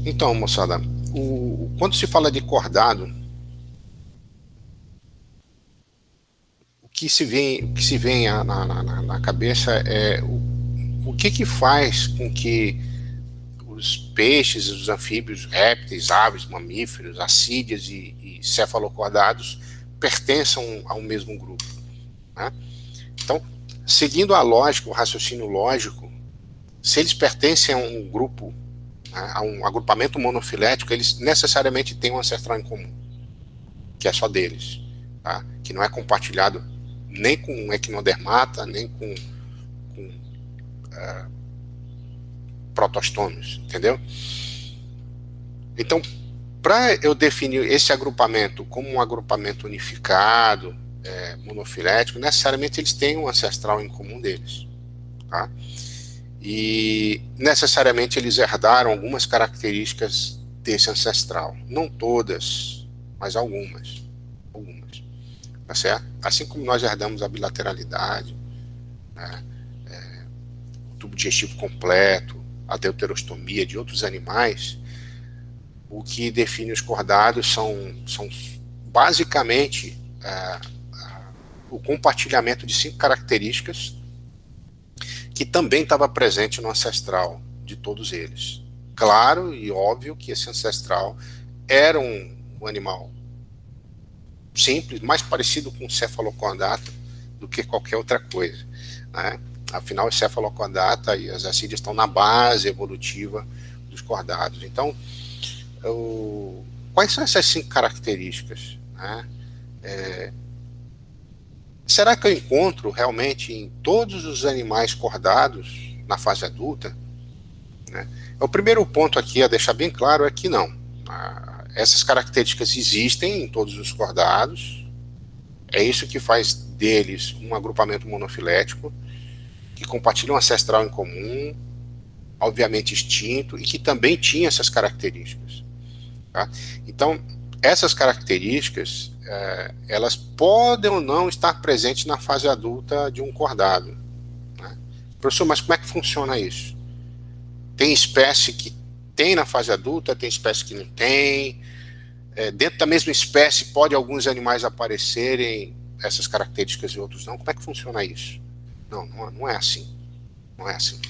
Então, moçada, quando se fala de cordado, o que se vem na cabeça é o que faz com que os peixes, os anfíbios, répteis, aves, mamíferos, assídeas e cefalocordados pertençam ao mesmo grupo, né? Então, seguindo a lógica, o raciocínio lógico, se eles pertencem a um grupo, né, a um agrupamento monofilético, eles necessariamente têm um ancestral em comum, que é só deles, tá? Que não é compartilhado nem com equinodermata, nem com protostômios, entendeu? Então, para eu definir esse agrupamento como um agrupamento unificado, monofilético, necessariamente eles têm um ancestral em comum deles, tá? E necessariamente eles herdaram algumas características desse ancestral, não todas, mas algumas, tá certo? Assim como nós herdamos a bilateralidade, né, o tubo digestivo completo, a deuterostomia de outros animais, o que define os cordados são basicamente o compartilhamento de 5 características que também estava presente no ancestral de todos eles. Claro e óbvio que esse ancestral era um animal simples, mais parecido com o cefalocondata do que qualquer outra coisa, né? Afinal, o cefalocondata e as assídeas estão na base evolutiva dos cordados. Então, quais são essas 5 características, né? Será que eu encontro realmente em todos os animais cordados na fase adulta, né? O primeiro ponto aqui a deixar bem claro é que não. Essas características existem em todos os cordados. É isso que faz deles um agrupamento monofilético, que compartilha um ancestral em comum, obviamente extinto, e que também tinha essas características, tá? Então, essas características, elas podem ou não estar presentes na fase adulta de um cordado, né? Professor, mas como é que funciona isso? Tem espécie que tem na fase adulta, tem espécie que não tem. Dentro da mesma espécie, pode alguns animais aparecerem essas características e outros não. Como é que funciona isso? Não é assim. Não é assim.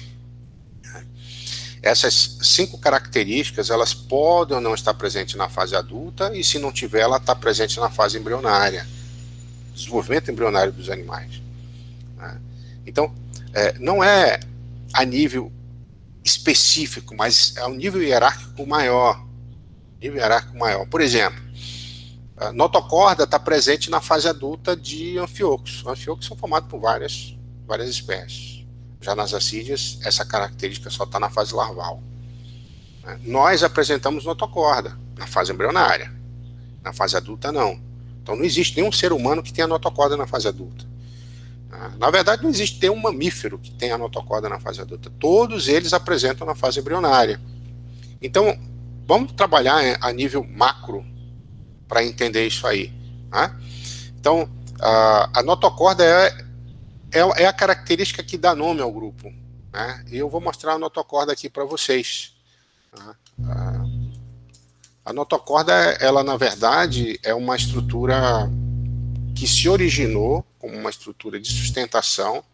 Essas 5 características, elas podem ou não estar presentes na fase adulta, e se não tiver, ela está presente na fase embrionária, desenvolvimento embrionário dos animais, né? Então, não é a nível específico, mas é um nível hierárquico maior. Por exemplo, a notocorda está presente na fase adulta de anfíoxos. Anfíoxos são formados por várias espécies. Já nas assídeas, essa característica só está na fase larval. Nós apresentamos notocorda na fase embrionária. Na fase adulta, não. Então, não existe nenhum ser humano que tenha notocorda na fase adulta. Na verdade, não existe nenhum mamífero que tenha notocorda na fase adulta. Todos eles apresentam na fase embrionária. Então, vamos trabalhar a nível macro para entender isso aí, né? Então, a notocorda é a característica que dá nome ao grupo, né? E eu vou mostrar a notocorda aqui para vocês. A notocorda, ela na verdade é uma estrutura que se originou como uma estrutura de sustentação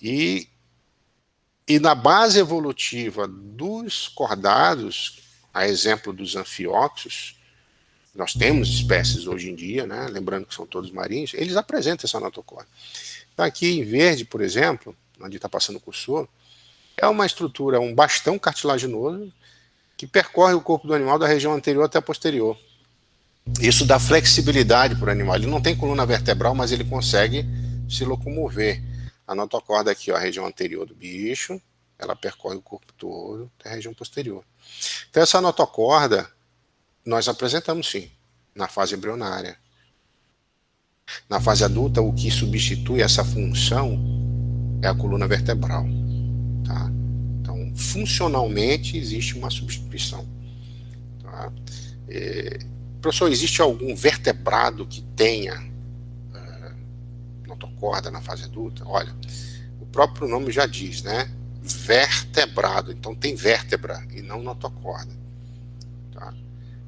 e na base evolutiva dos cordados, a exemplo dos anfíoxos, nós temos espécies hoje em dia, né? Lembrando que são todos marinhos, eles apresentam essa notocorda. Então, aqui em verde, por exemplo, onde está passando o cursor, é uma estrutura, um bastão cartilaginoso que percorre o corpo do animal da região anterior até a posterior. Isso dá flexibilidade para o animal. Ele não tem coluna vertebral, mas ele consegue se locomover. A notocorda aqui, ó, a região anterior do bicho, ela percorre o corpo todo até a região posterior. Então, essa notocorda nós apresentamos sim na fase embrionária. Na fase adulta, o que substitui essa função é a coluna vertebral, tá? Então, funcionalmente, existe uma substituição, tá? Professor, existe algum vertebrado que tenha notocorda na fase adulta? Olha, o próprio nome já diz, né? Vertebrado. Então, tem vértebra e não notocorda.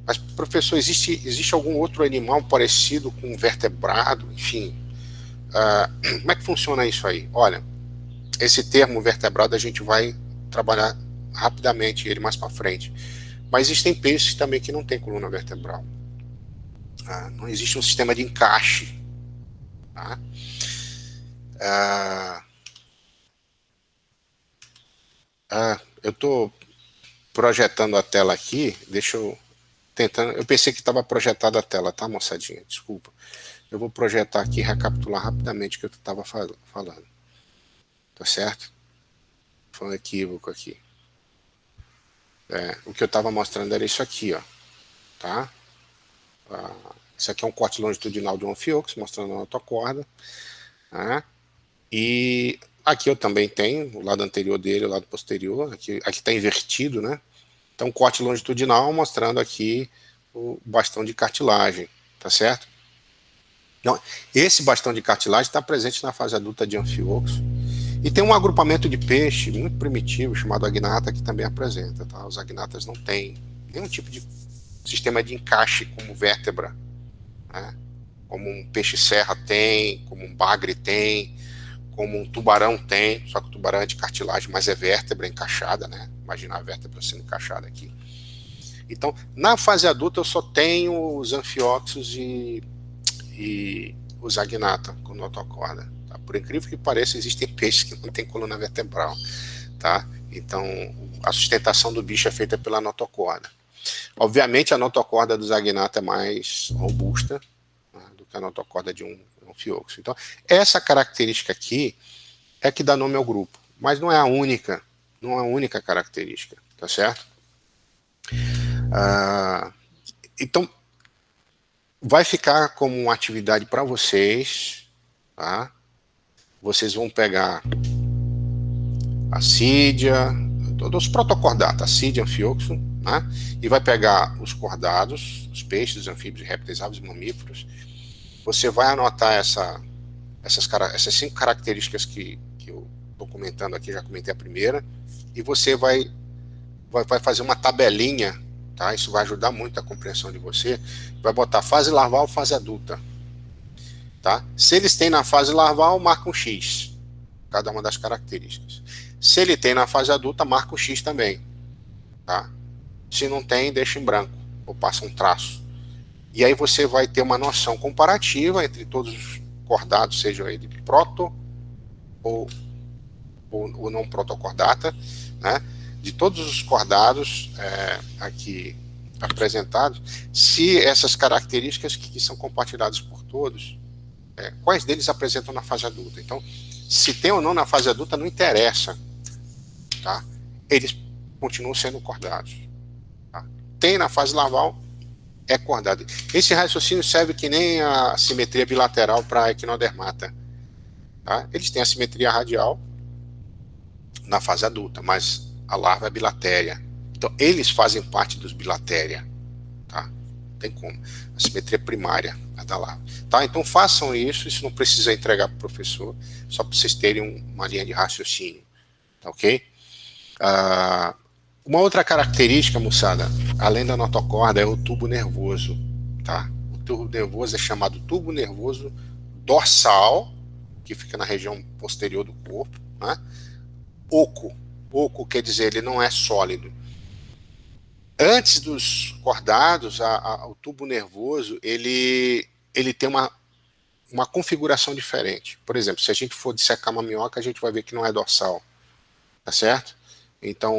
Mas, professor, existe algum outro animal parecido com um vertebrado? Enfim, como é que funciona isso aí? Olha, esse termo vertebrado a gente vai trabalhar rapidamente ele mais para frente. Mas existem peixes também que não têm coluna vertebral. Não existe um sistema de encaixe. Tá? Eu estou projetando a tela aqui. Deixa eu tentando. Eu pensei que estava projetada a tela, tá, moçadinha? Desculpa. Eu vou projetar aqui e recapitular rapidamente o que eu estava falando. Tá certo? Foi um equívoco aqui. O que eu estava mostrando era isso aqui, ó. Tá? Isso aqui é um corte longitudinal de um Amphiox, mostrando a notocorda. Tá? E aqui eu também tenho o lado anterior dele, o lado posterior. Aqui está invertido, né? Então, corte longitudinal mostrando aqui o bastão de cartilagem, tá certo? Então, esse bastão de cartilagem está presente na fase adulta de Amphiox. E tem um agrupamento de peixe muito primitivo chamado agnata que também apresenta. Tá? Os agnatas não têm nenhum tipo de sistema de encaixe como vértebra, né? Como um peixe-serra tem, como um bagre tem, como um tubarão tem, só que o tubarão é de cartilagem, mas é vértebra encaixada, né? Imagina a vértebra sendo encaixada aqui. Então, na fase adulta eu só tenho os anfioxos e os agnata com notocorda. Tá? Por incrível que pareça, existem peixes que não têm coluna vertebral. Tá? Então, a sustentação do bicho é feita pela notocorda. Obviamente, a notocorda dos agnata é mais robusta, né, do que a notocorda de um anfioxo. Então, essa característica aqui é que dá nome ao grupo, mas não é a única, não é a única característica, tá certo? Então, vai ficar como uma atividade para vocês, tá? Vocês vão pegar a sídia, todos os protocordata, a sídia, anfioxo, né? E vai pegar os cordados, os peixes, os anfíbios, répteis, aves, mamíferos. Você vai anotar essas 5 características que eu estou comentando aqui, já comentei a primeira, e você vai fazer uma tabelinha, tá? Isso vai ajudar muito a compreensão de você. Vai botar fase larval, fase adulta. Tá? Se eles têm na fase larval, marca um X, cada uma das características. Se ele tem na fase adulta, marca um X também. Tá? Se não tem, deixa em branco, ou passa um traço. E aí você vai ter uma noção comparativa entre todos os cordados, seja ele proto ou não protocordata, né? De todos os cordados aqui apresentados, se essas características que são compartilhadas por todos, quais deles apresentam na fase adulta. Então, se tem ou não na fase adulta, não interessa. Tá? Eles continuam sendo cordados. Tá? Tem na fase larval, é cordado. Esse raciocínio serve que nem a simetria bilateral para a equinodermata. Tá? Eles têm a simetria radial na fase adulta, mas a larva é bilatéria. Então, eles fazem parte dos bilatéria. Tá? Não tem como. A simetria primária é da larva. Tá? Então, façam isso não precisa entregar para o professor, só para vocês terem uma linha de raciocínio. Tá ok? Uma outra característica, moçada, além da notocorda, é o tubo nervoso. Tá? O tubo nervoso é chamado tubo nervoso dorsal, que fica na região posterior do corpo, né? Oco. Oco quer dizer, ele não é sólido. Antes dos cordados, o tubo nervoso, ele tem uma configuração diferente. Por exemplo, se a gente for dissecar uma minhoca, a gente vai ver que não é dorsal. Tá certo? Então,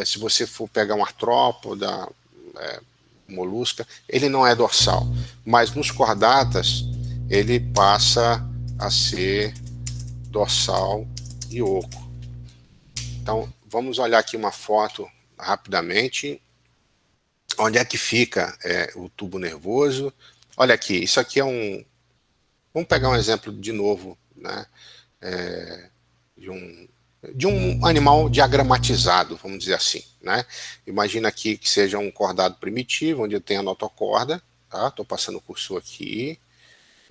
se você for pegar um artrópoda, molusca, ele não é dorsal. Mas nos cordatas, ele passa a ser dorsal e oco. Então, vamos olhar aqui uma foto rapidamente. Onde é que fica o tubo nervoso? Olha aqui, isso aqui é um... Vamos pegar um exemplo de novo, né? De um animal diagramatizado, vamos dizer assim, né? Imagina aqui que seja um cordado primitivo, onde eu tenho a notocorda, tá? Estou passando o cursor aqui,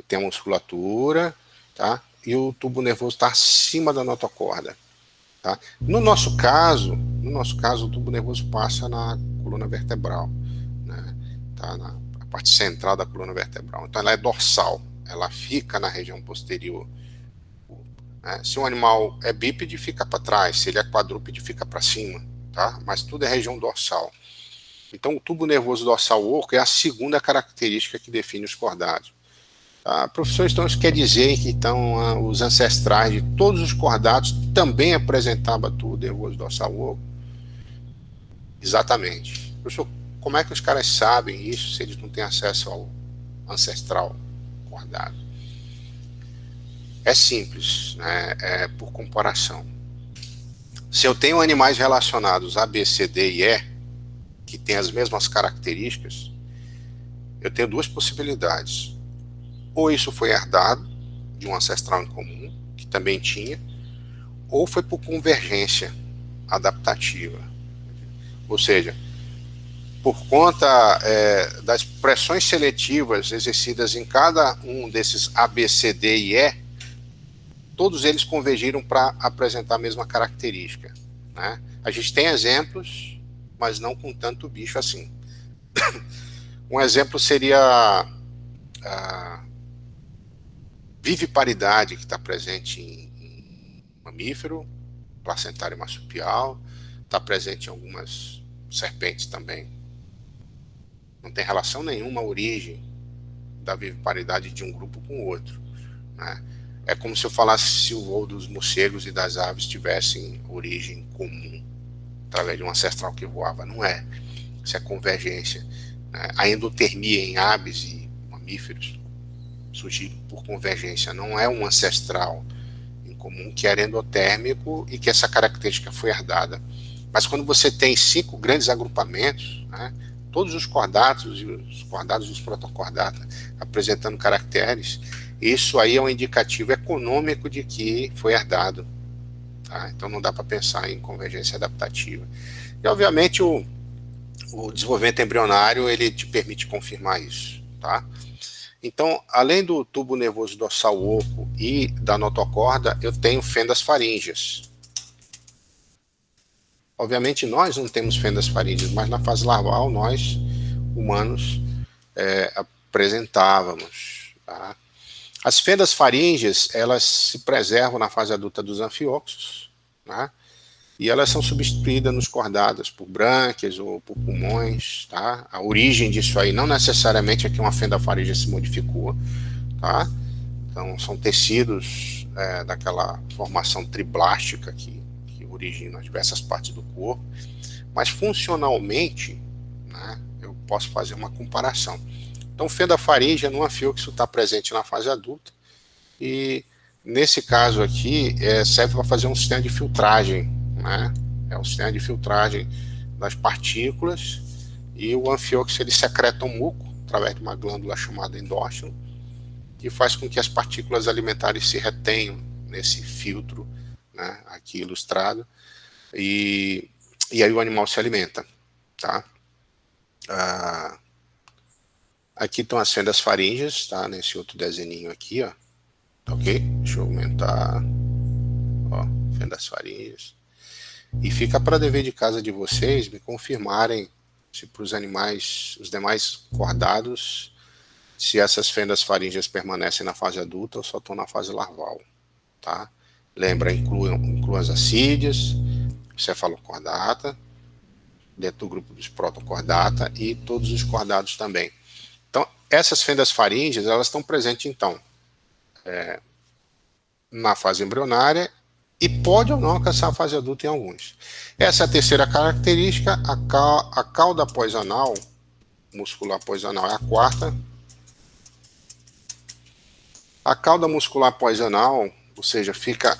tem a musculatura, tá? E o tubo nervoso está acima da notocorda. Tá? No nosso caso, o tubo nervoso passa na coluna vertebral. Né? tá? Na parte central da coluna vertebral. Então ela é dorsal, ela fica na região posterior. Se um animal é bípede, fica para trás, se ele é quadrúpede, fica para cima, tá? Mas tudo é região dorsal. Então o tubo nervoso dorsal oco é a segunda característica que define os cordados. Professor, então isso quer dizer que então, os ancestrais de todos os cordados também apresentavam tubo nervoso dorsal oco? Exatamente. Professor, como é que os caras sabem isso se eles não têm acesso ao ancestral cordado? É simples, né? É por comparação. Se eu tenho animais relacionados A, B, C, D e E, que têm as mesmas características, eu tenho duas possibilidades. Ou isso foi herdado de um ancestral em comum, que também tinha, ou foi por convergência adaptativa. Ou seja, por conta das pressões seletivas exercidas em cada um desses A, B, C, D e E, todos eles convergiram para apresentar a mesma característica, né? A gente tem exemplos, mas não com tanto bicho assim. Um exemplo seria a viviparidade, que está presente em mamífero, placentário marsupial, está presente em algumas serpentes também. Não tem relação nenhuma a origem da viviparidade de um grupo com o outro, né? É como se eu falasse se o voo dos morcegos e das aves tivessem origem comum, através de um ancestral que voava. Não é. Isso é convergência, né? A endotermia em aves e mamíferos surgiu por convergência. Não é um ancestral em comum que era endotérmico e que essa característica foi herdada. Mas quando você tem 5 grandes agrupamentos, né, todos os cordatos e os protocordatas apresentando caracteres, isso aí é um indicativo econômico de que foi herdado, tá? Então não dá para pensar em convergência adaptativa. E obviamente o desenvolvimento embrionário ele te permite confirmar isso, tá? Então, além do tubo nervoso dorsal oco e da notocorda, eu tenho fendas faríngeas. Obviamente nós não temos fendas faríngeas, mas na fase larval nós, humanos, apresentávamos, tá? As fendas faríngeas, elas se preservam na fase adulta dos anfióxos, né? E elas são substituídas nos cordados por brânquias ou por pulmões, tá? A origem disso aí não necessariamente é que uma fenda faríngea se modificou, tá? Então são tecidos daquela formação triblástica que origina as diversas partes do corpo, mas funcionalmente, né, eu posso fazer uma comparação. Então, fenda faríngea no anfíoxo está presente na fase adulta e, nesse caso aqui, serve para fazer um sistema de filtragem, né? É um sistema de filtragem das partículas e o anfíoxo ele secreta um muco através de uma glândula chamada endóstilo que faz com que as partículas alimentares se retenham nesse filtro, né, aqui ilustrado, e aí o animal se alimenta, tá? Aqui estão as fendas faríngeas, tá? Nesse outro desenho aqui, ó. Ok? Deixa eu aumentar. Ó, fendas faríngeas. E fica para dever de casa de vocês me confirmarem se para os animais, os demais cordados, se essas fendas faríngeas permanecem na fase adulta ou só estão na fase larval, tá? Lembra, incluam as acídeas, cefalocordata, dentro do grupo dos protocordata e todos os cordados também. Então, essas fendas faríngeas, elas estão presentes, então, na fase embrionária e pode ou não alcançar a fase adulta em alguns. Essa é a terceira característica. A cauda pós-anal, muscular pós-anal, é a quarta. A cauda muscular pós-anal, ou seja, fica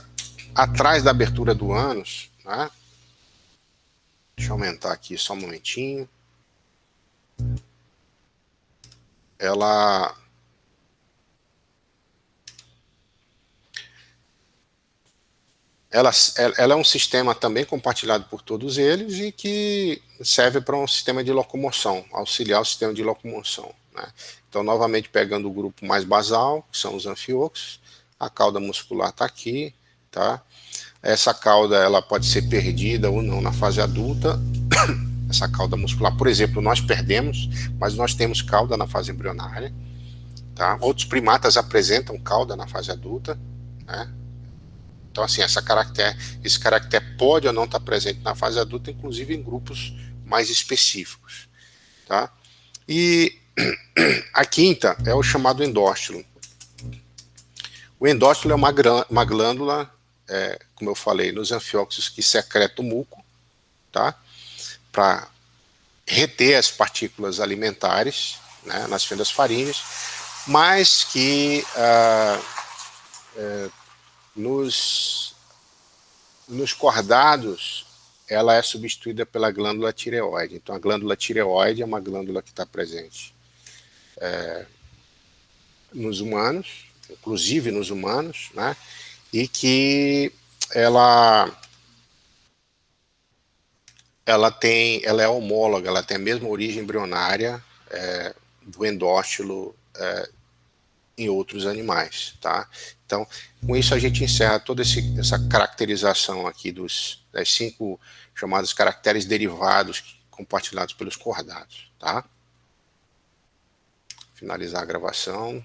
atrás da abertura do ânus, né? Deixa eu aumentar aqui só um momentinho. Ela é um sistema também compartilhado por todos eles e que serve para um sistema de locomoção, auxiliar o sistema de locomoção, né? Então, novamente, pegando o grupo mais basal, que são os anfíoxos, a cauda muscular está aqui, tá? Essa cauda ela pode ser perdida ou não na fase adulta. essa cauda muscular. Por exemplo, nós perdemos, mas nós temos cauda na fase embrionária. Tá? Outros primatas apresentam cauda na fase adulta, né? Então, assim, esse caractere pode ou não estar presente na fase adulta, inclusive em grupos mais específicos. Tá? E a quinta é o chamado endóstilo. O endóstilo é uma glândula, como eu falei, nos anfióxeos que secreta o muco, tá? Para reter as partículas alimentares, né, nas fendas faríngeas, mas que nos cordados ela é substituída pela glândula tireoide. Então a glândula tireoide é uma glândula que está presente nos humanos, inclusive nos humanos, né, e que ela é homóloga, ela tem a mesma origem embrionária do endóstilo em outros animais, tá? Então, com isso a gente encerra toda essa caracterização aqui das 5 chamados caracteres derivados compartilhados pelos cordados, tá? Finalizar a gravação.